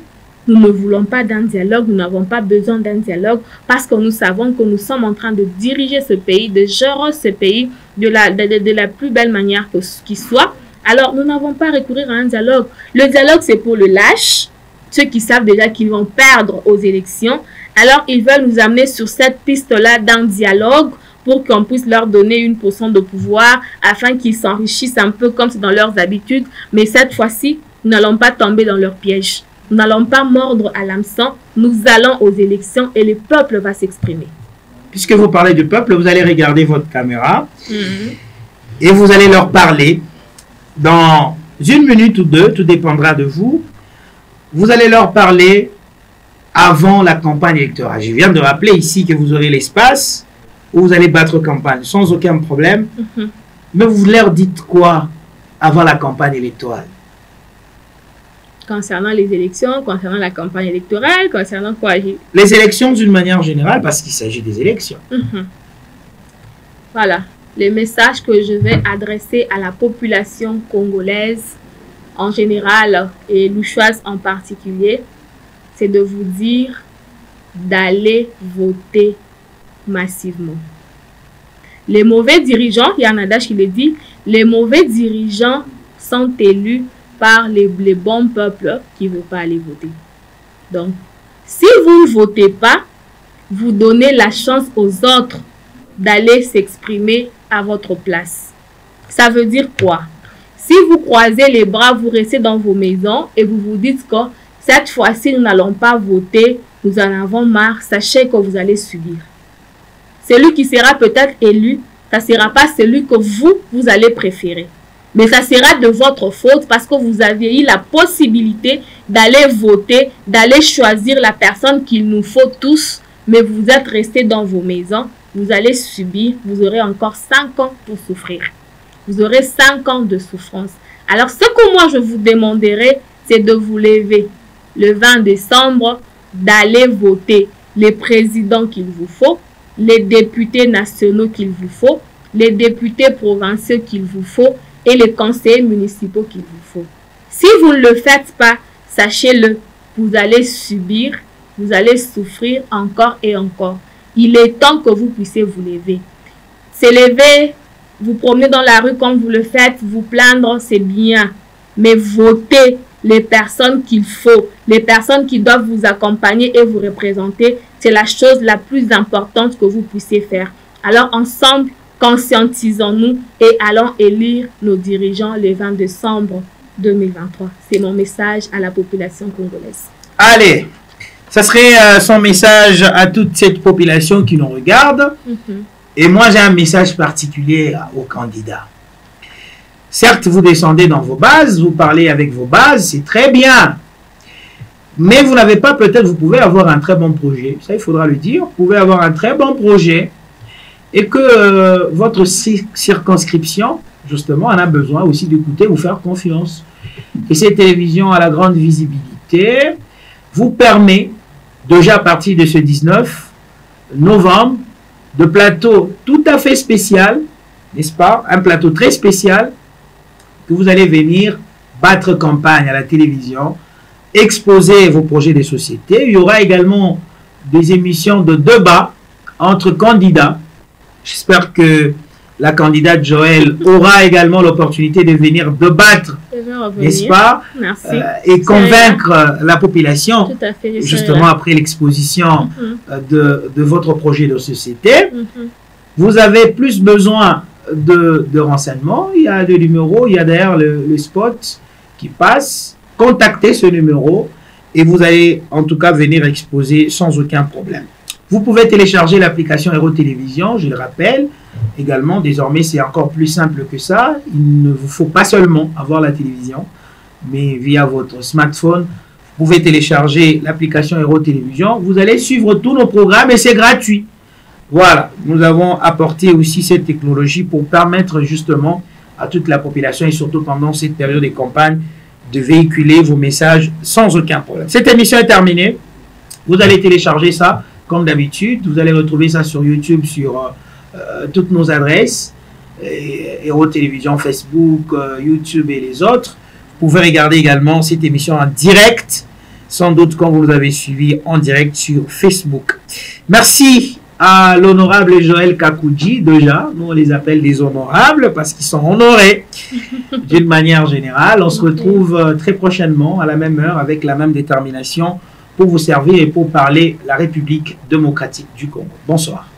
ne voulons pas d'un dialogue, nous n'avons pas besoin d'un dialogue parce que nous savons que nous sommes en train de diriger ce pays, de gérer ce pays de la plus belle manière qui soit. Alors, nous n'avons pas à recourir à un dialogue. Le dialogue, c'est pour le lâche. Ceux qui savent déjà qu'ils vont perdre aux élections, alors ils veulent nous amener sur cette piste-là d'un dialogue pour qu'on puisse leur donner une portion de pouvoir afin qu'ils s'enrichissent un peu comme c'est dans leurs habitudes. Mais cette fois-ci, nous n'allons pas tomber dans leur piège. Nous n'allons pas mordre à l'hameçon. Nous allons aux élections et le peuple va s'exprimer. Puisque vous parlez du peuple, vous allez regarder votre caméra et vous allez leur parler dans 1 minute ou 2, tout dépendra de vous. Vous allez leur parler avant la campagne électorale. Je viens de rappeler ici que vous aurez l'espace où vous allez battre campagne sans aucun problème. Mais vous leur dites quoi avant la campagne électorale? Concernant les élections, concernant la campagne électorale, concernant quoi? Les élections d'une manière générale, parce qu'il s'agit des élections. Voilà. Les messages que je vais adresser à la population congolaise en général et louchoise en particulier, c'est de vous dire d'aller voter massivement. Les mauvais dirigeants, il y a un adage qui le dit, les mauvais dirigeants sont élus par les bons peuples qui ne veulent pas aller voter. Donc, si vous ne votez pas, vous donnez la chance aux autres d'aller s'exprimer à votre place. Ça veut dire quoi? Si vous croisez les bras, vous restez dans vos maisons et vous vous dites que cette fois-ci, nous n'allons pas voter, nous en avons marre, sachez que vous allez subir. Celui qui sera peut-être élu, ça ne sera pas celui que vous allez préférer. Mais ça sera de votre faute parce que vous aviez eu la possibilité d'aller voter, d'aller choisir la personne qu'il nous faut tous, mais vous êtes restés dans vos maisons, vous allez subir, vous aurez encore 5 ans pour souffrir. Vous aurez 5 ans de souffrance. Alors, ce que moi, je vous demanderai, c'est de vous lever le 20 décembre, d'aller voter les présidents qu'il vous faut, les députés nationaux qu'il vous faut, les députés provinciaux qu'il vous faut et les conseillers municipaux qu'il vous faut. Si vous ne le faites pas, sachez-le, vous allez subir, vous allez souffrir encore et encore. Il est temps que vous puissiez vous lever. S'élever, vous promener dans la rue comme vous le faites, vous plaindre, c'est bien. Mais votez les personnes qu'il faut, les personnes qui doivent vous accompagner et vous représenter. C'est la chose la plus importante que vous puissiez faire. Alors ensemble, conscientisons-nous et allons élire nos dirigeants le 20 décembre 2023. C'est mon message à la population congolaise. Allez, ça serait son message à toute cette population qui nous regarde. Et moi, j'ai un message particulier aux candidats. Certes, vous descendez dans vos bases, vous parlez avec vos bases, c'est très bien. Mais vous n'avez pas, peut-être, vous pouvez avoir un très bon projet. Ça, il faudra le dire. Vous pouvez avoir un très bon projet et que votre circonscription, justement, en a besoin aussi d'écouter, vous faire confiance. Et cette télévision à la grande visibilité vous permet, déjà à partir de ce 19 novembre, de plateau tout à fait spécial, n'est-ce pas? Un plateau très spécial que vous allez venir battre campagne à la télévision, exposer vos projets de société. Il y aura également des émissions de débat entre candidats. J'espère que la candidate Joël aura également l'opportunité de venir débattre, n'est-ce pas? Merci. Et convaincre la population, tout à fait, justement après l'exposition de votre projet de société. Vous avez plus besoin de renseignements. Il y a des numéros, il y a d'ailleurs le spot qui passe. Contactez ce numéro et vous allez en tout cas venir exposer sans aucun problème. Vous pouvez télécharger l'application Héros Télévision, je le rappelle. Également, désormais, c'est encore plus simple que ça. Il ne vous faut pas seulement avoir la télévision, mais via votre smartphone, vous pouvez télécharger l'application Héros Télévision. Vous allez suivre tous nos programmes et c'est gratuit. Voilà, nous avons apporté aussi cette technologie pour permettre justement à toute la population et surtout pendant cette période de campagne de véhiculer vos messages sans aucun problème. Cette émission est terminée. Vous allez télécharger ça comme d'habitude. Vous allez retrouver ça sur YouTube, sur toutes nos adresses, Héros Télévision, Facebook, YouTube et les autres. Vous pouvez regarder également cette émission en direct, sans doute quand vous avez suivi en direct sur Facebook. Merci à l'honorable Joël Kakoudji, déjà, nous on les appelle des honorables parce qu'ils sont honorés d'une manière générale. On se retrouve très prochainement à la même heure avec la même détermination pour vous servir et pour parler la République démocratique du Congo. Bonsoir.